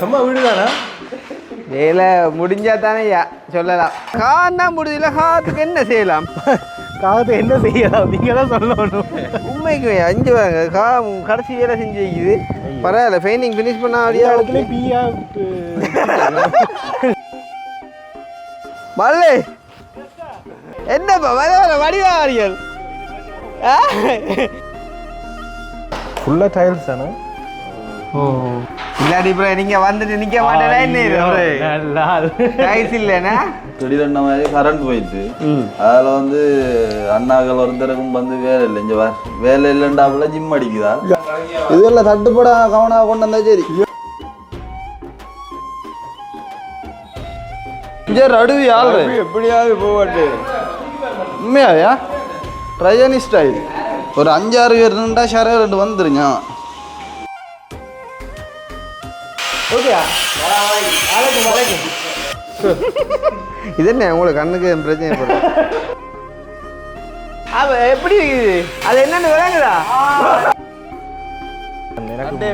சும்மா வீடுதானா? வேலை முடிஞ்சா தானே சொல்லலாம். கான்னா முடியல, காத்துக்கு என்ன செய்யலாம்? காகத்துக்கு என்ன செய்யலாம் நீங்க தான் சொல்லணும். உண்மைக்கு 5 வாங்க கடைசி வேலை செஞ்சு வைக்குது. பரவாயில்ல, பெயிண்டிங் ஃபினிஷ் பண்ண அப்படியே இடத்துல பீயா மல்லே என்னப்பா வர வர வடிவாரியல் ஃபுல்லாக டைல்ஸ் தானே? ஓ இல்லாடி இப்போ நீங்கள் வந்துட்டு நிற்க மாட்டேன் டைல்ஸ் இல்லைண்ணா. திடீரென்ன மாதிரி கரண்ட் போயிட்டு அதில் வந்து அண்ணாக்கள் ஒருத்தருக்கும் வந்து வேலை இல்லை. இங்கே வேலை இல்லைண்டாப்புல ஜிம் அடிக்குதா இதெல்லாம் தட்டுப்பட கவனம் கொண்டு வந்தா சரி. அடுவி ஆள் எப்படியாவது போவாட்டு உண்மையாயா ட்ரையனி ஸ்டைல் ஒரு 5-6 பேர் இருந்தா ஷரே 2 வந்துருங்க. இது என்ன உங்களுக்கு கண்ணுக்கு பிரச்சனை எப்படி இருக்குது? அது என்னன்னு விளங்குதா?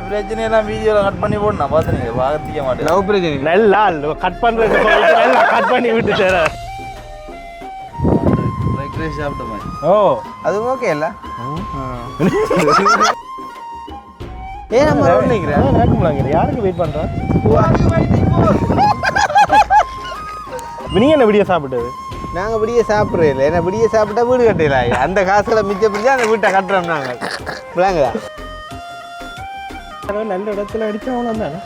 பிரச்சனையெல்லாம் வீடியோவில் கட் பண்ணி போட்டு நான் பார்த்து நீங்கள் பார்த்திக்க மாட்டேன். லவ் பிரச்சனை நல்லா கட் பண்ணுறது நல்லா கட் பண்ணி விட்டு சார். சாப்பிட்ட மாதிரி ஓ அது ஓகே இல்லை? ஏன் நம்ம நினைக்கிறேன் நடக்கும்லாங்க. யாருக்கு வெயிட் பண்ணுறேன்? நீங்கள் என்ன விடிய சாப்பிட்டது? நாங்கள் விடிய சாப்பிட்றோம் இல்லை. ஏன்னா விடிய சாப்பிட்டா வீடு கட்டலாம். அந்த காசில் மிச்சப்பிடிச்சா அந்த வீட்டை கட்டுறோம் நாங்கள். விளாங்குதா? நல்ல இடத்துல அடிச்சா அவ்வளோ தானே.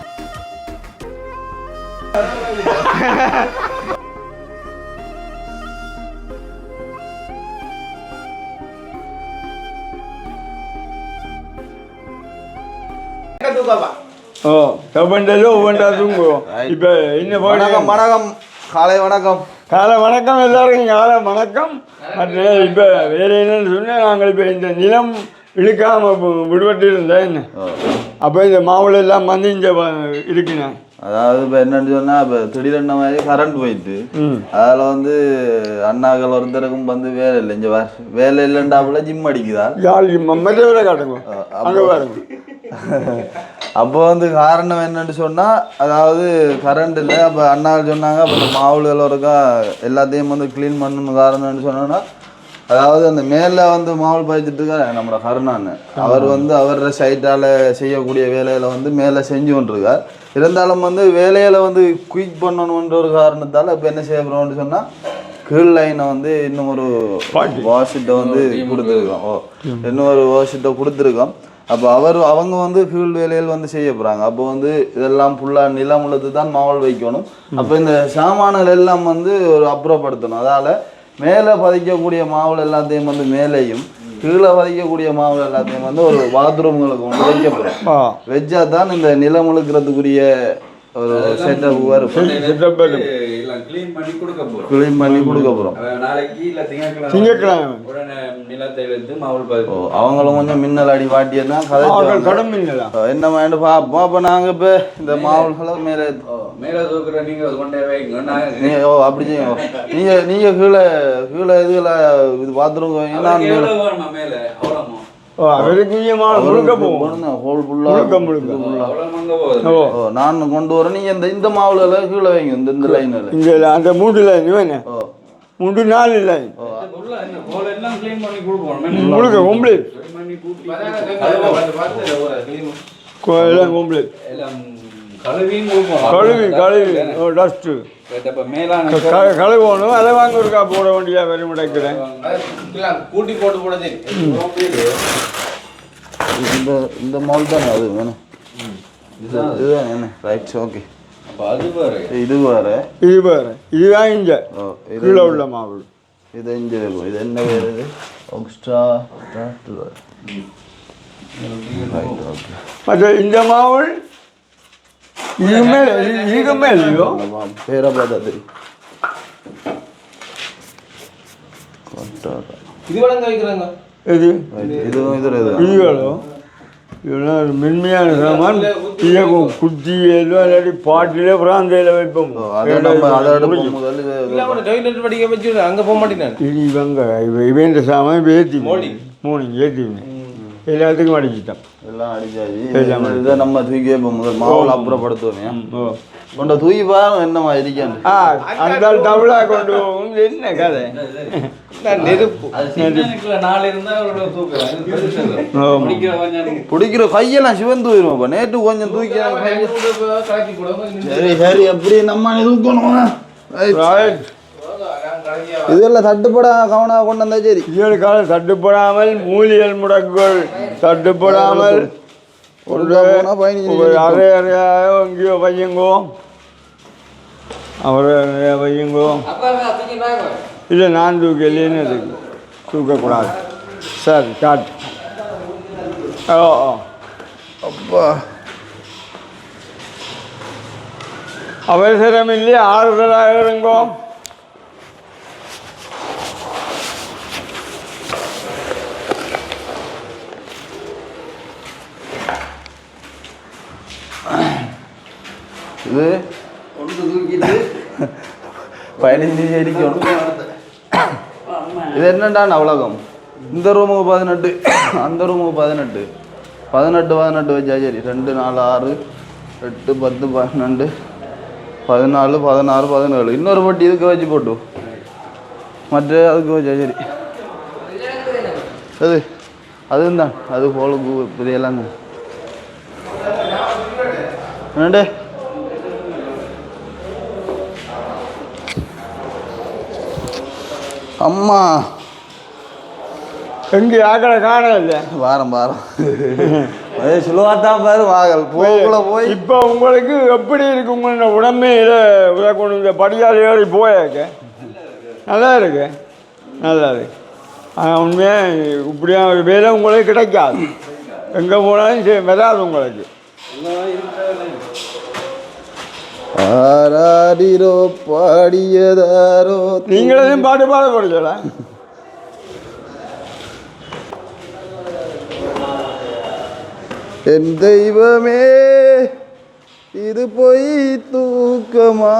இப்போ என்ன வணக்கம் வணக்கம் காலை வணக்கம் காலை வணக்கம் எல்லாருக்கும் காலை வணக்கம். மற்ற இப்போ வேற என்னன்னு சொன்னால் நாங்கள் இப்போ இந்த நிலம் இழுக்காமல் விடுபட்டு இருந்தேன் என்ன. அப்போ இந்த மாவுளை எல்லாம் வந்து இங்கே இருக்குண்ணே. அதாவது இப்போ என்னன்னு சொன்னால் இப்போ திடீரென்ன மாதிரி கரண்ட் போயிட்டு அதில் வந்து அண்ணாக்கள் ஒருத்தருக்கும் வந்து வேலை இல்லை. இங்கே வேலை இல்லைண்டாப்புல ஜிம் அடிக்குதா மற்றவரை காட்டுங்க அங்கே பாருங்க. அப்போ வந்து காரணம் என்னன்னு சொன்னால் அதாவது கரண்ட் இல்லை. அப்போ அண்ணாக்கள் சொன்னாங்க அப்போ இந்த மாவுகள் இருக்கா எல்லாத்தையும் வந்து க்ளீன் பண்ணணும்னு காரணம்னு சொன்னோன்னா அதாவது அந்த மேலே வந்து மாவுள் பாய்ச்சிட்டு இருக்காரு நம்மளோட கருணான்னு அவர் வந்து அவரோட சைட்டால் செய்யக்கூடிய வேலையில் வந்து மேலே செஞ்சு கொண்டிருக்கார். இருந்தாலும் வந்து வேலையில் வந்து குயிக் பண்ணணுன்ற ஒரு காரணத்தால் இப்போ என்ன செய்ய போகிறோம்னு சொன்னால் கீழ் லைனை வந்து இன்னும் ஒரு வாஷிட்டை வந்து கொடுத்துருக்கோம். இன்னும் ஒரு வாஷிட்டை கொடுத்துருக்கோம். அப்போ அவங்க வந்து ஃபீல்டு வேலைகள் வந்து செய்ய போகிறாங்க. அப்போ வந்து இதெல்லாம் ஃபுல்லாக நிலம் உள்ளது தான் மாவல் வைக்கணும். அப்போ இந்த சாமான்கள் எல்லாம் வந்து ஒரு அப்புறப்படுத்தணும். அதால் மேலே பதிக்கக்கூடிய மாவுள் எல்லாத்தையும் வந்து மேலேயும் கீழே பதிக்கக்கூடிய மாவுள் எல்லாத்தையும் வந்து ஒரு பாத்ரூம்களுக்கு வந்து வைக்க போகிறோம். வச்சா தான் இந்த நிலம் இழுக்கிறதுக்குரிய ஒரு செட்டப் வரும். க்ளீன் பண்ணி கொடுக்க போகிறோம். நாளைக்கு இல்லை திங்கட்கிழமை நிலத்தை எடுத்து மாவுள் பார்ப்போம். அவங்களும் கொஞ்சம் மின்னல் அடி வாட்டியன்னா கடும் மின்னலா என்ன வேண்டு பார்ப்போம். அப்போ நாங்கள் இப்போ இந்த மாவுள்களை மேலே மேலே தூக்குற நீங்கள் அது கொண்டே வைங்க. அப்படி செய்யுங்க. நீங்கள் கீழே இதுல இது பாத்ரூம் வைங்க. மேலே அவ்வளோமா நான் கொண்டு வரேன். நீங்க இந்த மாவுல கீழே வைங்க. இந்த லைன்ல இங்க அந்த 3 லைன் 3 4 லைன் முழுக்க கம்ப்ளீட் கம்ப்ளீட் கழுவி டஸ்ட் கழுவணும். அதை வாங்க இருக்கா போட வேண்டிய வரி முடைக்கிறேன். கூட்டி போட்டு போட இந்த மால் தானே அது வேணும். இதுதான் என்ன ரைட் ஓகே. இது வேற இதுதான் இங்க கீழே உள்ள மாவு. இது இங்க இருக்கும். இது என்ன வேறு? இது எக்ஸ்ட்ரா மற்ற இந்த மாவு இதுமே இல்லையோ பேரை பார்த்தா தெரியும். இது வளங்க வைக்கிறாங்க. இது இதுகளோ இதெல்லாம் மென்மையான சாமான். குச்சி எல்லாம் இல்லாட்டி பாட்டிலே பிராந்தையில் வைப்போம். அங்கே போக மாட்டேன். இது இவங்க இவன் சாமான் ஏற்றி மோர்னிங் ஏற்றிவினேன். எல்லாத்துக்கும் அடிச்சிட்டோம். எல்லாம் அடிச்சாச்சு. இதை நம்ம தூக்கி இப்போ முதல் மாவுல அப்புறப்படுத்துவோமே. ஓ கொண்ட தூக்கி பாருங்க என்னமா இருக்கான்னு. அந்த தமிழா கொண்டு போகும் என்ன கதை. நெருப்பு பிடிக்கிற கையெல்லாம் சிவந்து போயிருவோம். நேற்று கொஞ்சம் தூக்கி சரி சரி அப்படி நம்ம தூக்கணும். இதெல்லாம் தட்டுப்பட கவனம் கொண்டு வந்தா சரி. இயல் காலம் தட்டுப்படாமல் மூலியல் முடக்குகள் தட்டுப்படாமல் அரை அறையாயோ எங்கேயோ பையங்கோ அவரை நிறையா பையங்கோ. இல்லை நான் தூக்கலேன்னு அதுக்கு தூக்கக்கூடாது. சரி காட்டு. ஓ அப்பா அவசரம் இல்லையே ஆறுதலாக இருங்கோ. இது ஒன்று தூக்கிட்டு 15 அடிக்கணும். இது என்னண்டா உலகம். இந்த ரூமுக்கு 18, அந்த ரூமுக்கு 18 வச்சா சரி. 2 4 6 8 10 12 14 16 17. இன்னொரு பட்டி இதுக்கு வச்சு போட்டு மற்ற அதுக்கு வச்சா சரி. அதுதான் அது போலுக்கு புதியெல்லாம் என்னண்டே அம்மா எங்கே ஆக்களை காணல. வாரம் சுலுவாத்தான் பாரு வாகல் போக்குள்ள போய். இப்போ உங்களுக்கு எப்படி இருக்கு உங்களோட உடம்பையில் கொண்டு இந்த படியால் ஏறி போயாக்க நல்லா இருக்கு நல்லா இருக்கு. ஆனால் உண்மையாக இப்படியா ஒரு வேலை உங்களுக்கு கிடைக்காது. எங்கே போனாலும் வராது உங்களுக்கு. ஆராடிரோ பாடியதாரோ. நீங்களும் பாட போறீங்களா? என் தெய்வமே இது போய் தூக்கமா.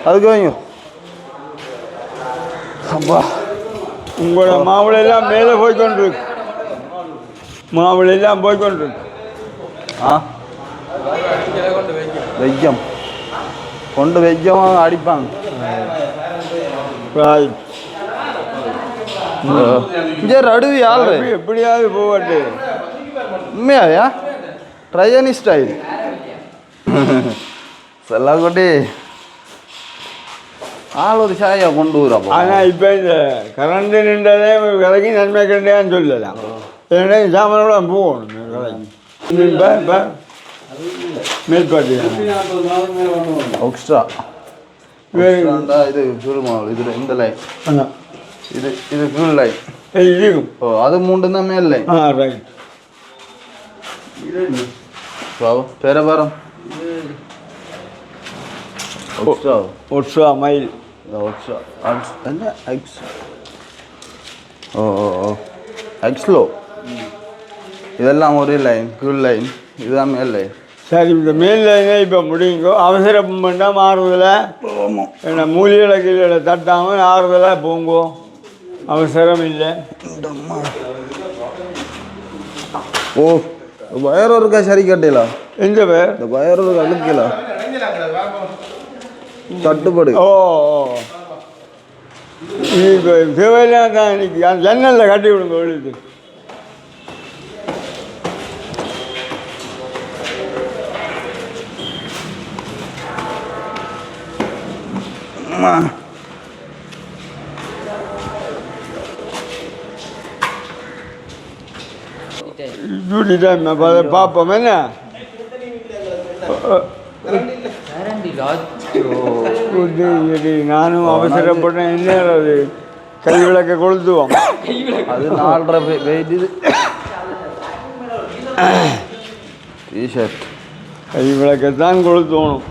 அதுக்கு வைங்க. அப்பா உங்களோட மாவுளெல்லாம் மேலே போய்கொண்டிருக்கு. மாவுளெல்லாம் போய்கொண்டிருக்கு. வைக்கம் கொண்டு வைக்கமா அடிப்பாங்க. அடுவி ஆள் எப்படியாவது போவாட்டு. உண்மையாயா ட்ரையனி ஸ்டைல் செல்லாக்கொட்டி ஆள் ஒரு சாயா கொண்டு வரோம். ஆனால் இப்போ இந்த கரண்ட்டு நின்றதே விலைக்கு நன்மை கண்டான்னு சொல்லலாம். ஏன்னா சாமானோட போகணும் விலைக்கு. மேல்பாட்டி எக்ஸ்ட்ரா இது கீழ் மாவு. இது இந்த லைன் இது கீழ் லைன் இருக்கும். ஓ அது 3 தான் மேல் லைன். ரைட். பேர பாரம் ஒட்ஸா மைல் என்ன எக்ஸ். எக்ஸ்லோ இதெல்லாம் ஒரே லைன். கீழ் லைன் இதுதான் மேல் லைன். சரி இந்த மேல் லைனே இப்போ முடியுங்கோ. அவசரம் பண்ணால் ஆறுதலாக என்ன மூலிகளை கீழே தட்டாமல் ஆறுதலாக போங்கோ. அவசரம் இல்லை. ஓ வயர் இருக்கா சரி கட்டலாம். எந்த பேர் இந்த வயர் அழுக்கலாம் தட்டுப்படு. ஓ இப்போ தேவையில்லாம் தான் இன்னைக்கு ஜன்னலில் கட்டி விடுங்க ஒழுது. டியூட்டி டைம் பார்ப்போம். என்ன நானும் அவசரப்பட்டேன். என்ன அது கை விளக்க கொளுத்துவோம். அது 4.5 வெயிட். இது டிஷர்ட் கை விளக்கத்தான் கொளுத்தணும்.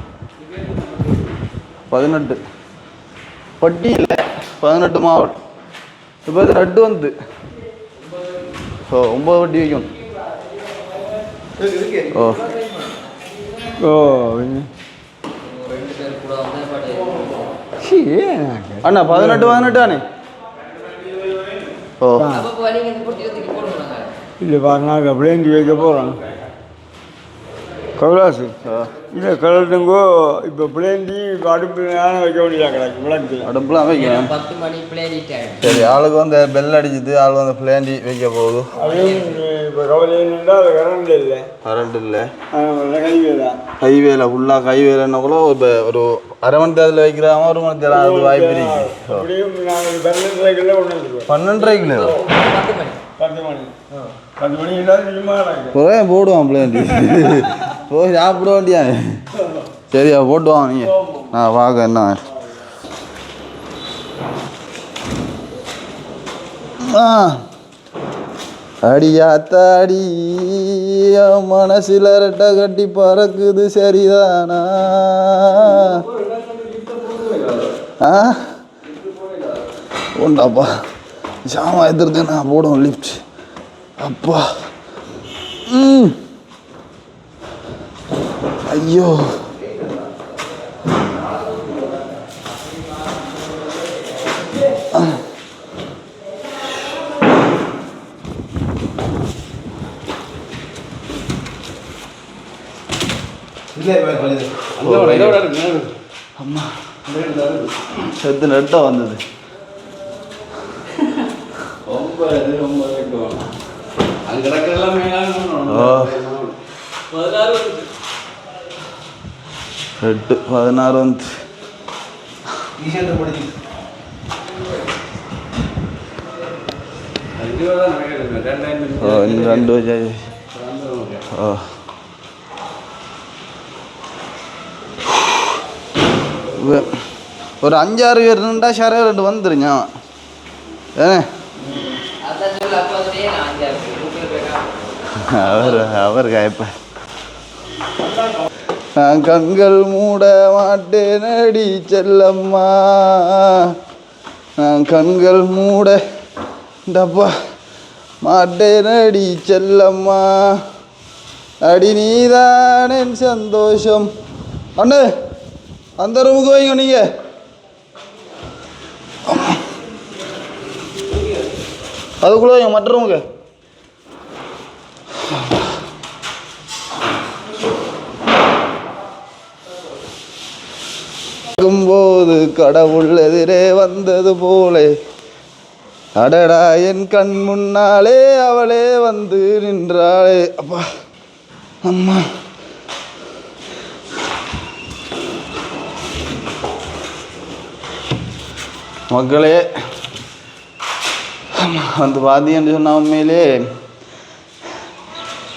18 பட்டியில் 18 மாவட்டம். இப்போ இது 2 வந்து 9 வட்டி வைக்கணும். ஓ ஓ சரி அண்ணா 18 தானே ஓ இல்லை பாருங்க பிளேண்டி வைக்க போகிறோம் கவிலாசு இல்லை கலட்டுங்கோ இப்போ பிளேண்டி இப்போ அடுப்பு வைக்க வேண்டியதாக கிடக்கு விளக்கு அடுப்புலாம் வைக்கணும் 10 மணி பிளேடிட்டேன் சரி ஆளுக்கு வந்து பெல் அடிச்சுது ஆள் வந்து பிளேண்டி வைக்க போகுது அதையும் இப்போ கவலை என்னென்னா அது கரண்ட் இல்லை கரண்ட் இல்லை கைவே தான் ஹைவேல ஃபுல்லாக ஹைவேலன்னா கூட ஒரு அரை மணி தேதியில் வைக்கிறாம 1 மணி தேதி அது வாய்ப்பு இருக்கு அப்படியும் நாங்கள் 12:30 கொண்டு வந்துருக்கோம் 12:30 10 மணி 10 மணி இல்லாத சும்மா ஒரே போடுவான் பிளேண்டி போய் சாப்பிட வேண்டியா சரியா போட்டுவான் நீங்கள் நான் பார்க்க என்ன அடியாத்தாடி மனசில் ரெட்டை கட்டி பறக்குது சரிதானா உண்டாப்பா சாமா எடுத்துறது நான் போடுவோம் லிஃப்ட் அப்பா ஐயோ அம்மா செத்து நெட்டா வந்தது அங்க கிடக்கிறதெல்லாம் எட்டு 16 வந்து இன்னும் 2 வச்சாச்சு ஒரு 5-6 பேர் இருந்தா ஷரே 2 வந்துருங்க ஏனே அவர் காய்ப்ப நான் கண்கள் மூட மாட்டேனடி செல்லம்மா நான் கண்கள் மூட டப்பா மாட்டேனடி செல்லம்மா அடி நீதான் என் சந்தோஷம் அண்ணே அந்த ரூமுக்கு வைங்க நீங்க அதுக்குள்ள வைங்க மற்ற ரூமுக்கு போது கடவுள் எதிரே வந்தது போலே அடடா என் கண் முன்னாலே அவளே வந்து நின்றாளே அப்பா அம்மா மக்களே வந்து பார்த்தீங்கன்னு சொன்னால் உண்மையிலே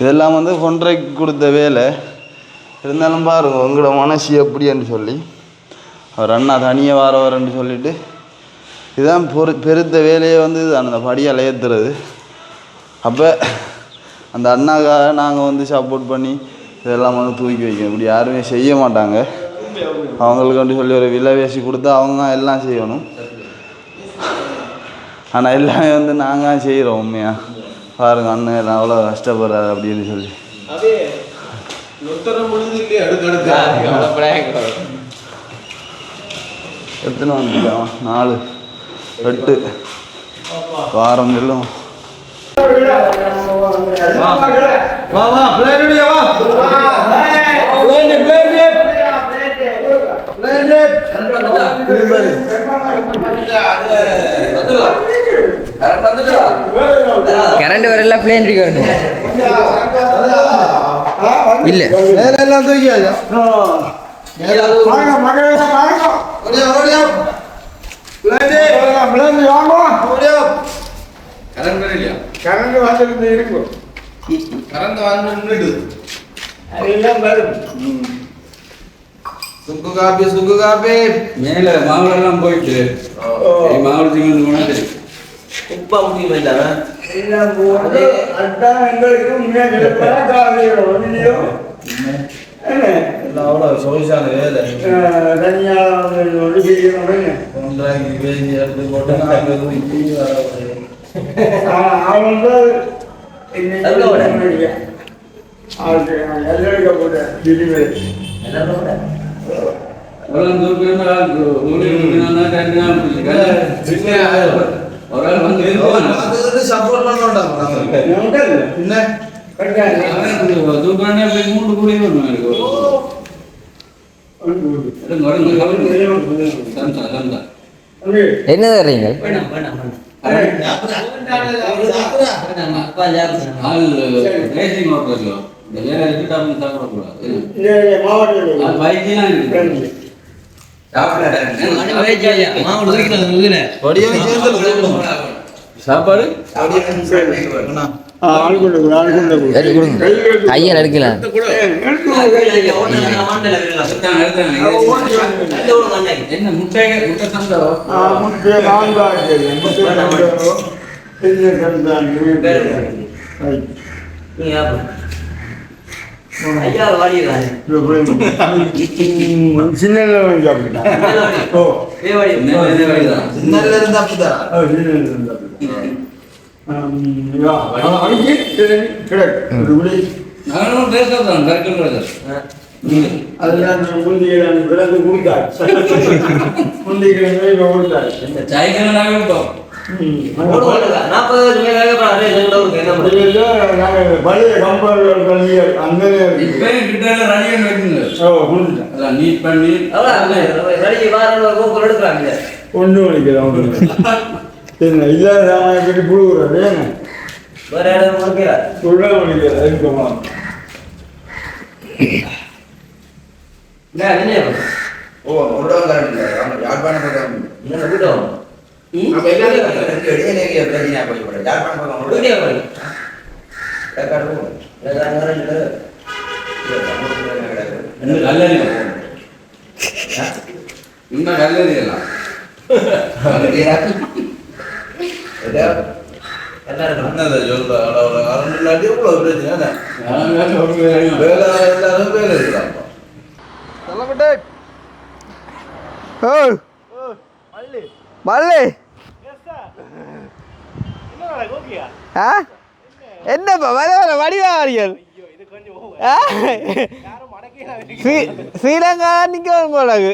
இதெல்லாம் வந்து கொன்றைக்கு கொடுத்த வேலை இருந்தாலும் பாருங்க உங்களோட மனசு எப்படின்னு சொல்லி அவர் அண்ணா தனியாக வரவரன்னு சொல்லிட்டு இதுதான் பெருத்த வேலையை வந்து அந்த படியால் ஏற்றுறது அப்போ அந்த அண்ணாக்காக நாங்கள் வந்து சப்போர்ட் பண்ணி இதெல்லாம் வந்து தூக்கி வைக்கணும் இப்படி யாருமே செய்ய மாட்டாங்க அவங்களுக்கு வந்து சொல்லி ஒரு விலை பேசி கொடுத்தா அவங்க எல்லாம் செய்யணும் ஆனால் எல்லாமே வந்து நாங்கள் செய்கிறோம் உண்மையாக பாருங்க அண்ணன் எல்லாம் அவ்வளோ கஷ்டப்படுறாரு அப்படின்னு சொல்லி எத்தனை வந்துக்கலாம் 4 8 வாரம் எல்லாம் கரண்ட் வரல பிளேன் இருக்கு இல்ல எல்லாம் தூக்கியாச்சா கரண்ட் வந்துருந்து இருக்கும் கரண்ட் வந்து அதெல்லாம் வரும் சுக்கு காப்பி மேல மாவுளெல்லாம் போயிட்டு மாவுளத்துக்கு வந்து உப்பா முடியும் இல்லாம எல்லாம் போட்டு அதான் எங்களுக்கு முன்னாடி இல்லையோ அவ்வளோ சொகுசான வேலை தனியாக ஒழுங்கு ஒன்றாக்கி பேசி எடுத்து போட்டு நாங்கள் தூக்கி அவங்க அதுக்கு நான் எல்லோருக்க போட்டேன் டெலிவரி எவ்வளோ தூரம் இருந்தாலும் ரெண்டு நாள் ஒரு ஆள் வந்து சப்போர்ட் பண்ண என்ன தூக்குறானே அப்படி 3 கோடி வேணும் எனக்கு என்ன தர்றீங்க ரேசிங் ஓட்டுறதுல வேற எதுக்காக சாப்பிடக்கூடாது சாப்பாடு கையில் எடுக்கலாம் என்ன முட்டை முட்டை சந்தோ சின்ன நானும் பேசுறேன் கரெக்ட் அதெல்லாம் முந்திகளை விளந்து கொடுத்தார் முந்திகளை கொடுத்தார் சாய்க்கு நாங்கள் பழைய கம்பெனிகள் கல்வியல் அந்த நீட் பண்ணி ஒன்று மணிக்கலாம் என்ன இல்லாத சாமான் கட்டி புழுகுறாரு சொல்ல முடியாது இருக்கமா ஓ ஒரு யாழ்ப்பாணம் இன்னும் கல்லறியலாம் மல்லி என்னப்பா வர வர வடிவாரியல் ஸ்ரீலங்கா நிக்க போலாக்கு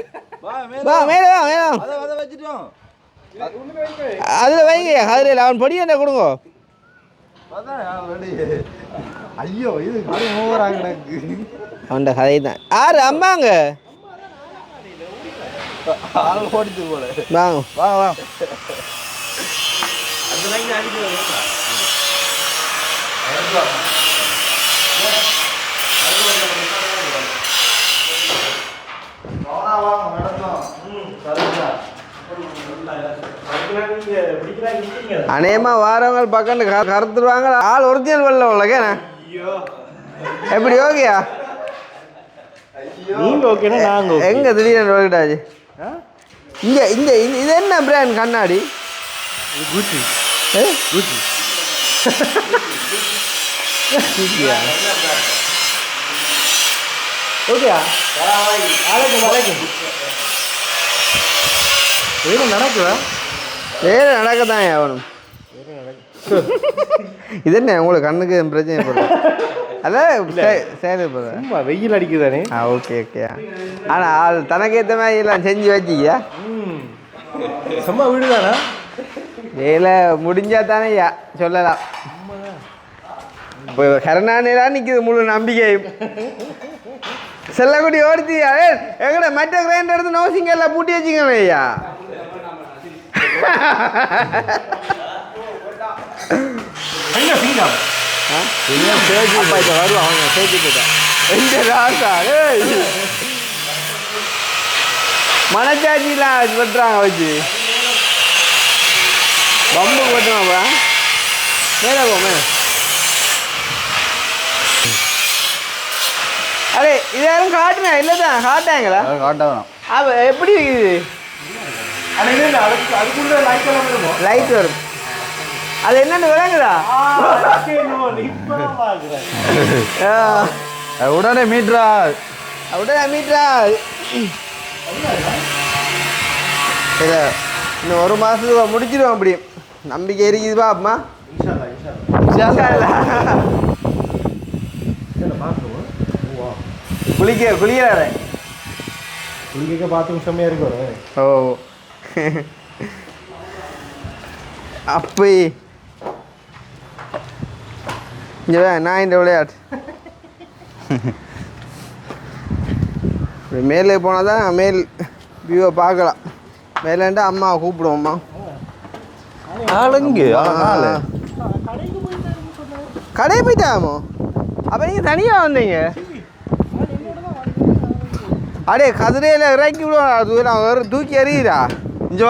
மேலே அதுல வைங்க அதுல அவன் பொடி என்ன கொடுங்க ஐயோ இது ஓவராங்க அவன்ட கதை தான் யாரு அம்மாங்க ஆள் ஓடிச்சு போல வாங்க வாங்க வாங்க அநேகமா வாரவங்க பக்கம் கருத்துருவாங்க ஆள் ஒரிஜினல் வரல உள்ளக்கேண்ணா எப்படி ஓகேயா நீங்க ஓகேனா நாங்க எங்க திடீர்னு ஓகேட்டாச்சு இங்க இங்க இது என்ன பிராண்ட் கண்ணாடி குச்சி குச்சி ஓகேயா வணக்கம் வணக்கம் வேறு நடக்குதா வேறு நடக்கத்தான் ஆகணும் இது என்ன உங்களுக்கு கண்ணுக்கு பிரச்சனை போடுற அதான் சரி போடுற சும்மா வெயில் அடிக்குதானே ஓகே ஓகே ஆனால் ஆள் தனக்கேற்ற மாதிரி எல்லாம் செஞ்சு வச்சிக்கியா சும்மா வீடுதானா வேலை முடிஞ்சா தானே சொல்லலாம் இப்போ கருணாநிதான் நிற்கிது முழு நம்பிக்கையும் செல்லக்குடி ஓடிச்சு எங்கட மற்ற கிரைண்டர் எடுத்து நோசிங்க எல்லாம் பூட்டி வச்சுக்கணும் ஐயா வருவாங்க சேர்த்து போட்டேன் எந்த ராசா மனச்சாட்சிலாம் வெட்டுறாங்க வச்சு பம்பு போட்டுவாப்பா மேலே போ மேலே அரே இது யாரும் காட்டுனா இல்லை தான் காட்டாங்களா காட்ட வேணாம் அப்போ எப்படி இருக்குது அதுக்குள்ள லைட் எல்லாம் வருமோ லைட் வரும் அது என்னன்னு விளங்குதா உடனே மீட்ரா அப்படியே மீட்டரா இல்லை இன்னும் ஒரு மாதத்துக்கு முடிச்சிடுவோம் அப்படி நம்பிக்கை இருக்குதுப்பா அம்மா குளிக்கிறாரே குளிக்க பாத்ரூம் செம்மையாக இருக்கும். ஓ அப்போ இங்கே நான் இந்த விளையாட்டு மேலே போனால் தான் மேல் வியூவை பார்க்கலாம். மேலேண்டா அம்மாவை கூப்பிடுவோம்மா. ஆளுங்க கடையை போயிட்டாமோ? அப்போ நீங்கள் தனியாக வந்தீங்க? அடே கதிரையில் இறக்கி விடுவோம். தூரம் வேறு தூக்கி எறியுதா? இங்கே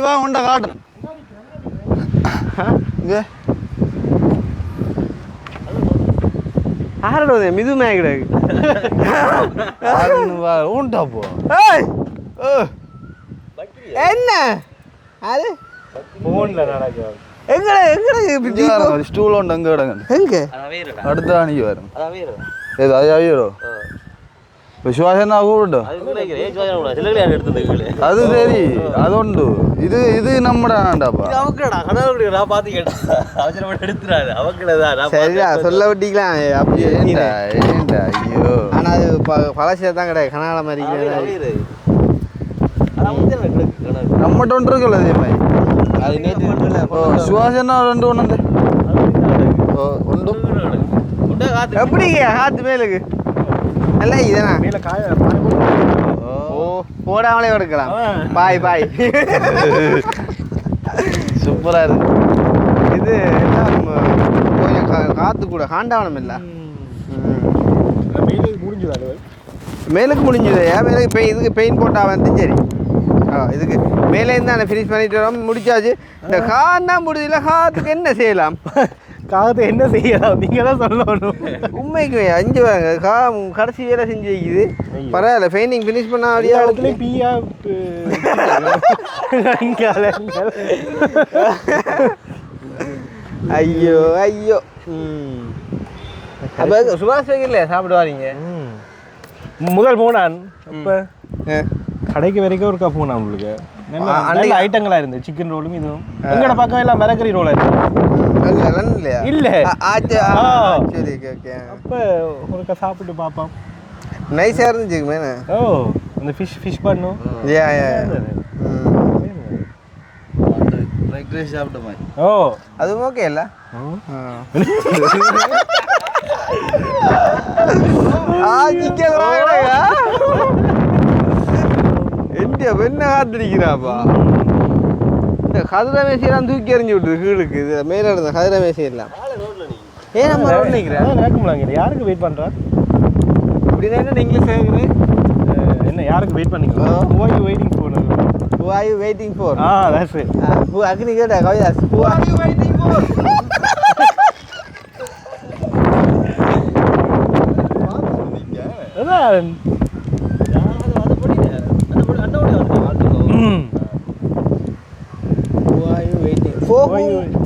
வாங்க உண்டா காட்டுறேன். இங்கே ஆரோட மிது மேகிடாக்கு உண்டா போ. என்ன அது ஃபோனில் நடக்கும். எங்கட ஸ்டூல் உண்டு அங்கே கிடங்க. எங்க அடுத்த அன்னைக்கு வரும். ஏது அது அவியரோ விசுவாசம் கூப்பிட்டோம். அது சரி அது உண்டு. இது நம்மடாண்டாப்பா. சரிடா சொல்ல விட்டிக்கலாம். அப்படி ஏண்டா ஐயோ. ஆனால் அது பழசில தான் கிடையாது. கனால மாதிரி நம்மகிட்ட ஒன்று இருக்குல்ல அதே மாதிரி. சுவாசனா ரெண்டு ஒன்று உண்டு. எப்படிங்க காத்து மேலுக்கு நல்லா இதுதானா? மேலே காய ஓ போடாமலே எடுக்கலாம். பாய் பாய். சூப்பராக இருக்கு. இது எல்லாம் கொஞ்சம் காற்று கூட காண்டாவனம் இல்லை. மேலே முடிஞ்சுதா? மேலுக்கு முடிஞ்சுதையா? மேலுக்கு இதுக்கு பெயிண்ட் போட்டால் வந்து சரி. இதுக்கு மேலேருந்து நான் ஃபினிஷ் பண்ணிட்டு வரோம். முடிச்சாச்சு. இந்த கார் தான் முடியல. காற்றுக்கு என்ன செய்யலாம்? காகத்தை என்ன செய்யலாம் நீங்கள் தான் சொல்லணும். உண்மைக்கு 5 வாங்க கடைசி வேலை செஞ்சு வைக்குது. பரவாயில்ல பெயிண்டிங் ஃபினிஷ் பண்ண அப்படியே இடத்துல பியா ஐயோ ஐயோ. அப்போ சுபாஷ் வைக்கல சாப்பிடுவாரீங்க? முதல் போனான் இப்போ கடைக்கு வரைக்கும் ஒரு கப் போனான். உங்களுக்கு நல்ல ஐட்டங்களாக இருந்து சிக்கன் ரோலும் இதுவும் எங்கட பக்கம் எல்லாம் மிளகறி ரோலாக இருக்கு. இல்ல சரி ஓகே. அப்போ ஒருக்கா சாப்பிட்டு பார்ப்போம். நைஸாக இருந்துச்சு மேலே. ஓ அந்த ஃபிஷ் பண்ணும். சாப்பிட்ட மாதிரி. ஓ அதுவும் ஓகே இல்லை? என்ன காத்திருக்கிறாப்பா? இந்த கதிரை மேசையெல்லாம் தூக்கி எறிஞ்சு விட்டுரு கீழுக்கு. இது மேலே இருந்த கதிரை மேசையெல்லாம் ஏன் நம்ம ரோட் நிற்கிறேன்? நடக்கும்லாங்க. யாருக்கு வெயிட் பண்ணுறா? அப்படின்னா என்ன இங்கிலீஷ் கேட்குறேன்? என்ன யாருக்கு வெயிட் பண்ணீங்களா? Who are you waiting for? Who are you waiting for? That's it. Who அக்னி கேட்டா Kavidas. Who are you waiting for? அதான்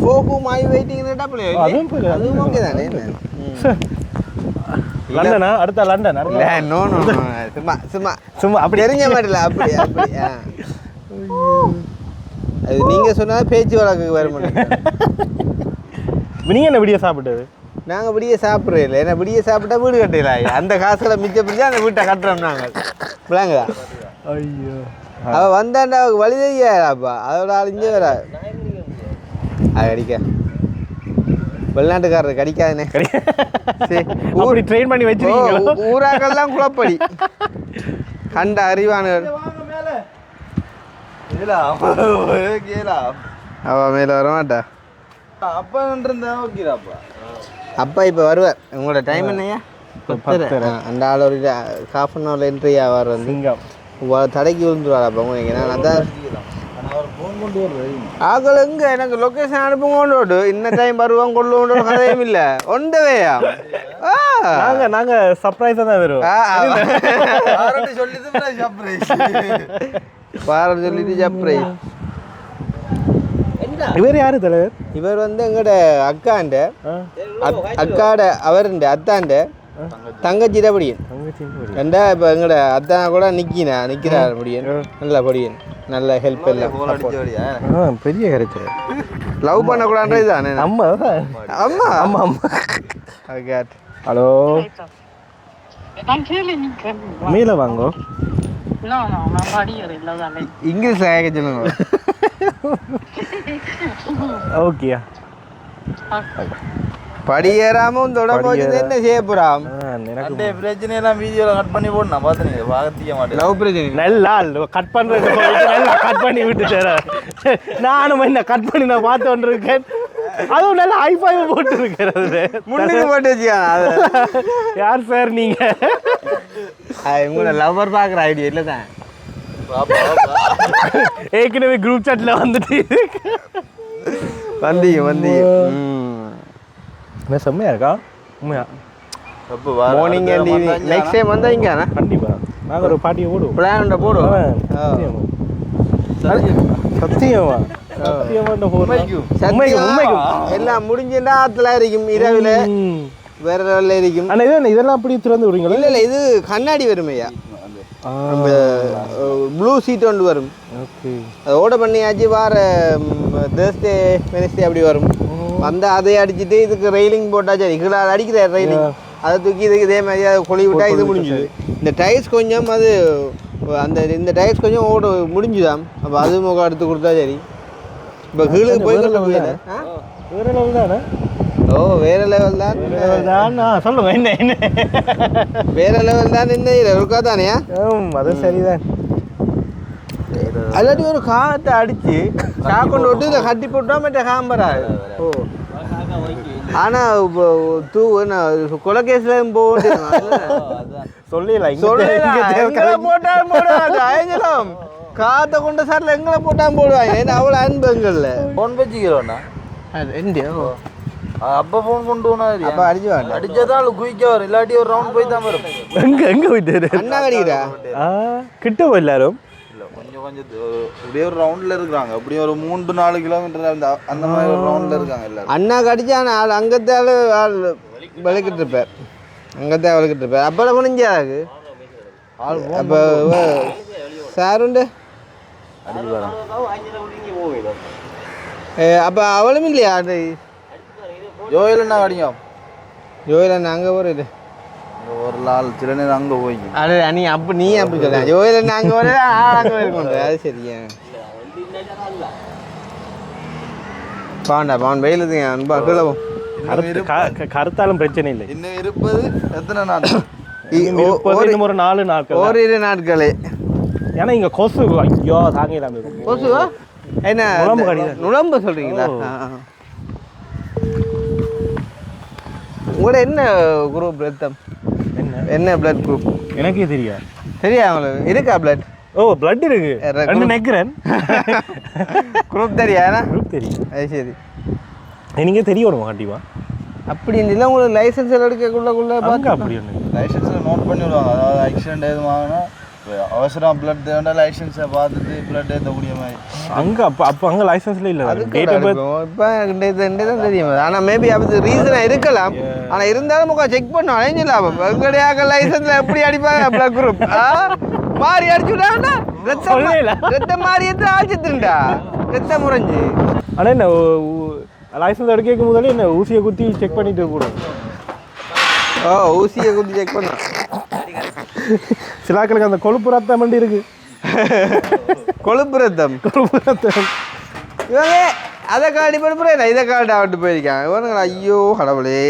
For whom are you waiting? அதுவும் ஓகே தானே? லண்டனா? அடுத்த லண்டன்? நோ நோ சும்மா சும்மா சும்மா அப்படி தெரிஞ்ச மாட்டல. அப்படி அப்படி அது நீங்கள் சொன்னால் பேச்சு வழக்குக்கு வர மாட்டேங்க. நீங்கள் என்ன விடிய சாப்பிட்டது? நாங்கள் விடிய சாப்பிட்றே இல்லை. ஏன்னா விடிய சாப்பிட்டா வீடு கட்டலாம். அந்த காசுல மிச்சப்பிடிச்சா அந்த வீட்டை கட்டுறோம் நாங்கள். விளாங்களா? ஐயோ அவள் வந்தாண்டா அவளுக்கு வழி தெரியாதாப்பா. அதோட அழிஞ்சே வர அது கடிக்க வெளிநாட்டுக்காரர் கடிக்காதுனே. ஊரி ட்ரெயின் பண்ணி வச்சிருக்கீங்களா? ஊராக்கெல்லாம் குழப்படி கண்ட அறிவானவர். அவள் மேலே வர மாட்டா. அப்பா இப்போ வருவார். உங்களோட டைம் என்னையா? 10. அந்த ஆள் ஒரு ½ என்ட்ரி ஆவார். வந்து சிங்கம் தடைக்கு விழுந்துருவார். அப்போ உங்களுக்கு நான் அதான் ஆக்கள் எங்கே எனக்கு லொக்கேஷன் அனுப்புங்கோண்டு இன்ன டைம் வருவாங்க கொள்ளுவோன்ற கதையும் இல்லை. ஒண்டவேயா நாங்கள் சர்ப்ரைஸாக தான் வருவோம். பாரு சொல்லிட்டு சர்ப்ரைஸ். இவர் யாரு தலைவர்? இவர் வந்து எங்கட அக்காட அவருண்ட அத்தாண்ட தங்கச்சி தான் படியன். ரெண்டா இப்போ எங்கட அத்தான கூட நிற்கிறார் படியன். நல்லா படியன். நல்ல ஹெல்ப் எல்லாம் பெரிய கருத்து. லவ் பண்ணக்கூடாது தானே? அம்மா அம்மா அம்மா அம்மா. ஹலோ மேலே வாங்கோ. இங்கிலீஷ் கேட்க சொல்லுங்க. ஓகேயா படி ஏறாம தொடர்பு என்ன செய்ய போறான்? அந்த பிரச்சனை எல்லாம் வீடியோல கட் பண்ணி போடு. நான் பார்த்தேன் பார்த்திக்க மாட்டேன். லவ் பிரச்சனை நல்லா கட் பண்ணுறது நல்லா கட் பண்ணி விட்டுட்டார. நானும் என்ன கட் பண்ணி நான் பார்த்து கொண்டிருக்கேன். அதுவும் நல்லா ஹைஃபை போட்டு இருக்கிறது. முன்னுக்கு போட்டு வச்சுக்கான். யார் சார் நீங்க? உங்களோட லவ்வர் பார்க்குற ஐடியா இல்லை தான். ஏற்கனவே குரூப் சாட்ல வந்துட்டு வந்தீங்க என்ன செம்மையா இருக்கா உண்மையா? Morning and evening next time வந்தா இங்க கண்டிப்பா நாங்கள் ஒரு பாட்டியை போடுவோம். பிளான் போடுவோம். சத்தியமா எல்லாம் முடிஞ்சுன்னா ஆத்துல இருக்கும். இரவுல வேற லெவல்ல இருக்கும். ஆனா இதெல்லாம் அப்படி திறந்து விடுறீங்களா? இல்ல இது கண்ணாடி வருமையா. ப்ளூ சீட் ஒன்று வரும். அது ஓட பண்ணியாச்சு. வார தேர்ஸ்டே வெனஸ்டே அப்படி வரும். வந்து அதை அடிச்சுட்டு இதுக்கு ரெயிலிங் போட்டாச்சு. கீழே அடிக்கிற ரெயிலிங் அதை தூக்கி இதுக்கு இதே மாதிரி அதை கொழி விட்டா இது முடிஞ்சுது. இந்த டயர்ஸ் கொஞ்சம் அது இந்த டயர்ஸ் கொஞ்சம் ஓட முடிஞ்சுதான். அப்போ அது முகம் எடுத்து கொடுத்தா சரி. இப்போ கீழுக்கு போய் வேற லெவல் தானே? ஓ வேற லெவல் தான். சொல்லுங்க என்ன என்ன வேற லெவல் தான். என்ன இருக்கா தானே? அது சரிதான். அல்லாட்டி ஒரு காத்தை அடிச்சு கொண்டு விட்டு இதை கட்டி போட்டா மற்ற காம்பராது. ஓ ஆனால் கொலைகேஸ்ல சொல்லலாம் போட்டாலும் போடுவாங்க. காத்தை கொண்ட சார்ல எங்களை போட்டாலும் போடுவாங்க. ஏன்னா அவ்வளோ அன்புங்கள்ல ஃபோன் வச்சுக்கிறோண்ணா. அப்போ ஃபோன் கொண்டு போனா அப்போ அடிச்சு வாங்க. அடிச்சதான் குயிக்கா வரும். இல்லாட்டி ஒரு ரவுண்ட் போய் தான் வரும். எங்க போயிட்டு அண்ணா கடிக்கிறா கிட்ட எல்லாரும் கொஞ்சம் அப்படியே ஒரு ரவுண்ட்ல இருக்கிறாங்க. அப்படியே ஒரு 3-4 கிலோமீட்டர் அந்த மாதிரி ஒரு ரவுண்ட்ல இருக்காங்க எல்லாரும். அண்ணா கடிச்சான ஆள் அங்கத்தால ஆள் விளக்கிட்டு இருப்பார். அங்கத்தான் விளக்கிட்டு இருப்பார். அப்பெல்லாம் முடிஞ்சாது. அப்போ சாருண்டு அப்போ அவளும் இல்லையா? அது ஜோயிலண்ணா கடிக்கும். ஜோயிலண்ணா அங்கே போகிறது ஒரு நாள் சில நேரம் அங்கே போய்க்கு. அது நீ அப்படி சொல்ல ஜோயிலண்ணா அங்கே போகிறது அங்கே போயிருக்கோம். அது சரியா பாவன் வெயிலுதுங்க அன்பா கிளவும். கருத்தாலும் பிரச்சனை இல்லை. இன்னும் இருப்பது எத்தனை நாள்? ஒரு 4 நாட்கள். ஓரிரு நாட்களே. ஏன்னா இங்க கொசு ஐயோ தாங்க இல்லாம கொசுவா என்ன நுழம்பு சொல்றீங்களா? உங்களோட என்ன குரூப் ரத்தம்? என்ன பிளட் குரூப்? எனக்கே தெரியாது. சரியா உங்களுக்கு இருக்கா பிளட்? ஓ பிளட் இருக்கு. ரெண்டு நெக்கிறேன். குரூப் தெரியா? குரூப் தெரியும். அது சரி. நீங்க தெரியணும் கண்டிப்பா. அப்படி இல்லை உங்களுக்கு லைசன்ஸ் எடுக்கக்குள்ளே பார்க்க அப்படி ஒன்று லைசன்ஸில் நோட் பண்ணி விடுவாங்க. அதாவது ஆக்சிடென்ட் எதுவும் வாங்கினா அவசரம் பிளட் தேவைன்னா லைசன்ஸை பார்த்துட்டு பிளட் ஏற்றக்கூடிய மாதிரி. அங்கே அப்போ அங்கே லைசன்ஸில் இல்லை. இப்போ தான் தெரியும். ஆனால் மேபி அது ரீசனாக இருக்கலாம். ஆனால் இருந்தாலும் செக் பண்ணோம். அழைஞ்சிடலாம். எங்கடையாக லைசன்ஸில் எப்படி அடிப்பாங்க பிளட் குரூப் மாறி அடிச்சுட்டாங்கன்னா ரத்தம் மாறி எடுத்து ஆச்சுட்டுண்டா ரத்தம் முறைஞ்சு. ஆனால் என்ன லைசன்ஸ் எடுக்க முதல்ல என்ன ஊசியை குத்தி செக் பண்ணிட்டு கூட. ஓ ஊசியை குத்தி செக் பண்ண சிலாக்களுக்கு அந்த கொழுப்பு ரத்தம் வண்டி இருக்கு. கொழுப்பு ரத்தம் இவங்க அதை காட்டி போய் இதை காட்டி ஆகிட்டு போயிருக்காங்க இவனுங்களா. ஐயோ கடவுளே.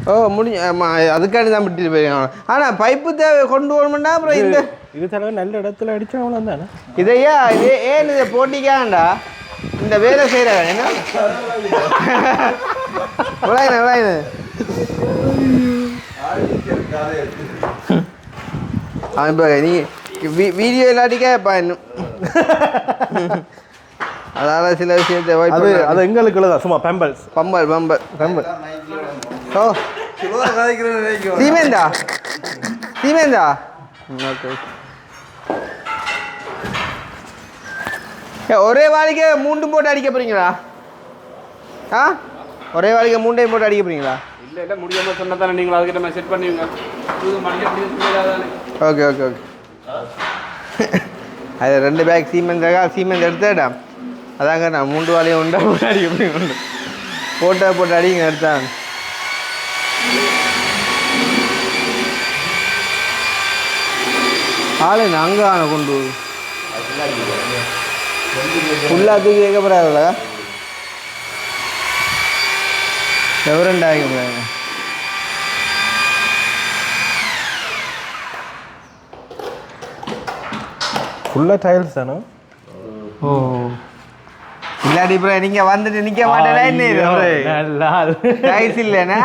ஓ முடிஞ்சு அதுக்காண்டி தான் விட்டுட்டு போயிருக்காங்க. ஆனால் பைப்பு தேவை கொண்டு வரணும்னா அப்புறம் இது தலைவர் நல்ல இடத்துல அடிச்சா அவ்வளோ தானே. இதையா ஏன் இதை போட்டிக்காண்டா இந்த வேலை செய்கிற என்ன விளையாடு இப்போ நீ வீடியோ இல்லாட்டிக்கா இன்னும் அதால் சில விஷயத்தை அது எங்களுக்கு தான் சும்மா பம்பல் ஓ சீமேந்தா ஓகே. ஒரே வாளிக்கு 3 போட்டு அடிக்க போறீங்களா? ஒரே வாளிக்கு 3 போட்டு அடிக்க போறீங்களா? இல்லை முடியாமல் சொன்னால் தானே நீங்கள் அதுக்கிட்ட செட் பண்ணுவீங்க. ஓகே அது 2 பேக் சீமெண்ட் எடுத்துடா. அதாங்க நான் 3 வாளியும் உண்டா போட்டு அடிக்க போறீங்க. போட்டு அடிங்க எடுத்தாங்க. ஆளு அங்கே கொண்டு ஃபுல்லாக தூக்கி வைக்க போகிறாங்களா எவரெண்டா வைக்க போகிறாங்க ஃபுல்லாக டைல்ஸ் தானே? ஓ இல்லாடி இப்போ நீங்கள் வந்துட்டு நிற்க மாட்டேனா என்ன டைல்ஸ் இல்லைண்ணா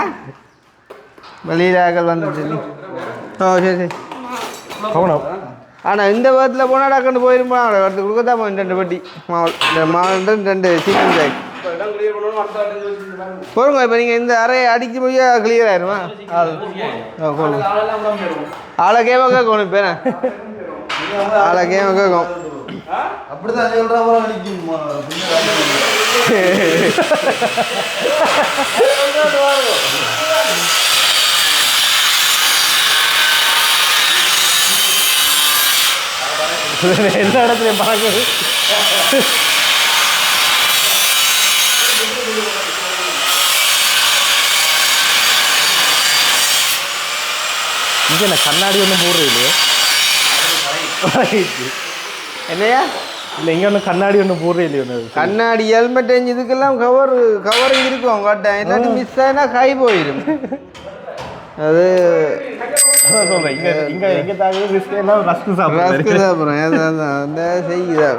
வெளியிலாக்கள் வந்துட்டு ஓ சரி சரி போகணும். ஆனால் இந்த விதத்தில் போனால் டக்குன்னு போயிருப்பா அடுத்து கொடுக்க தான் போய் 2 பெட்டி மாவட்ட 2 சிக்கன் பேக் போருங்க. இப்போ நீங்கள் இந்த அறையை அடிக்க போய் கிளியர் ஆயிருமா ஆளை கேம கேட்கணும் இப்போ ஆளை கேம கேட்கும் அப்படிதான் சொல்ற நிற்கும் எல்லா இடத்துலையும் பார்க்குது. இங்கே என்ன கண்ணாடி ஒன்றும் போடுறது இல்லையே? என்னையா இல்லை இங்கே ஒன்றும் கண்ணாடி ஒன்றும் போடுறது இல்லையோ? கண்ணாடி ஹெல்மெட் இதுக்கெல்லாம் கவரிங் இருக்கும் கட்டாயம் எல்லாத்தையும் மிஸ் ஆகினா கை போயிடும். அது சொல்கிறேன் இங்கே இங்கே எங்கே தாங்க எல்லாம் ரஸ்க்கு சாப்பிட்றேன் ரஸ்க்கு சாப்பிட்றேன் அந்த செய்யுதா